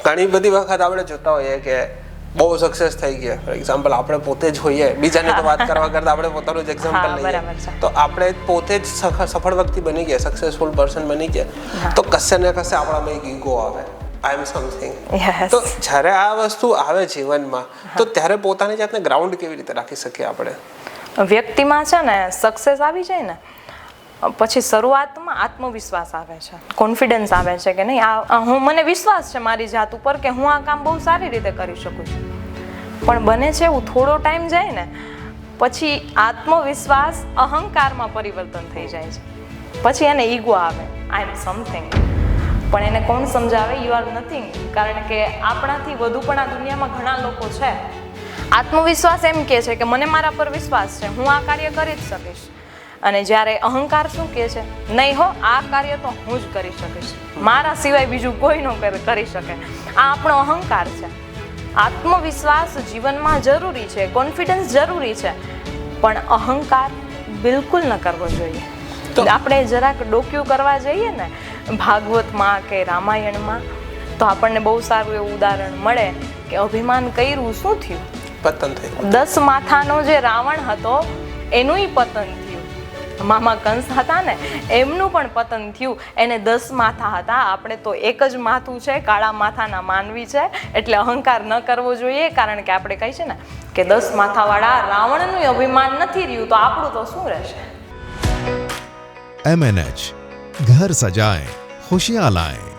ઘણી બધી વખત આપણે જોતા હોઈએ કે બહુ સક્સેસ થઈ ગયા, ફોર એક્ઝામ્પલ આપણે પોતે જ હોઈએ, બીજાની તો વાત કરવા કરતાં આપણે પોતાનું જ એક્ઝામ્પલ લઈએ તો આપણે પોતે જ સફળ વ્યક્તિ બની ગયા, સક્સેસફુલ પર્સન બની ગયા, તો કશે ને કશે આપણામાં એક ઈગો આવે, આઈ એમ સમથિંગ. તો જ્યારે આ વસ્તુ આવે જીવનમાં તો ત્યારે પોતાની જાતને ગ્રાઉન્ડ કેવી રીતે રાખી શકીએ આપણે? વ્યક્તિમાં છે ને સક્સેસ આવી જાય ને પછી શરૂઆતમાં આત્મવિશ્વાસ આવે છે, કોન્ફિડન્સ આવે છે કે નહીં મને વિશ્વાસ છે મારી જાત ઉપર કે હું આ કામ બહુ સારી રીતે કરી શકું છું. પણ બને છે એવું થોડો ટાઈમ જાય ને પછી આત્મવિશ્વાસ અહંકારમાં પરિવર્તન થઈ જાય છે, પછી એને ઈગો આવે, આઈ એમ સમથિંગ. પણ એને કોણ સમજાવે? You are nothing. કારણ કે આપણાથી વધુ પણ આ દુનિયામાં ઘણા લોકો છે. આત્મવિશ્વાસ એમ કહે છે કે મને મારા પર વિશ્વાસ છે, હું આ કાર્ય કરી જ શકીશ. અને જ્યારે અહંકાર શું કહે છે? નહીં હો, આ કાર્ય તો હું જ કરી શકીશ, મારા સિવાય બીજું કોઈ ન કરી શકે. આ આપણો અહંકાર છે. આત્મવિશ્વાસ જીવનમાં જરૂરી છે, કોન્ફિડન્સ જરૂરી છે, પણ અહંકાર બિલકુલ ન કરવો જોઈએ. આપણે જરાક ડોક્યું કરવા જઈએ ને ભાગવતમાં કે રામાયણમાં તો આપણને બહુ સારું એવું ઉદાહરણ મળે કે અભિમાન કર્યું શું થયું? પતન થયું. 10 માથાનો જે રાવણ હતો એનુંય પતન થયું. મામા કંસ હતા ને એમનું પણ પતન થયું. એને 10 માથા હતા, આપણે તો એક જ માથું છે, કાળા માથાના માનવી છે. એટલે અહંકાર ન કરવો જોઈએ, કારણ કે આપણે કહી છે ને કે 10 માથાવાળા રાવણનું અભિમાન નથી રહ્યું તો આપણું તો શું રહેશે? MNH घर सजाएं खुशियां लाएं.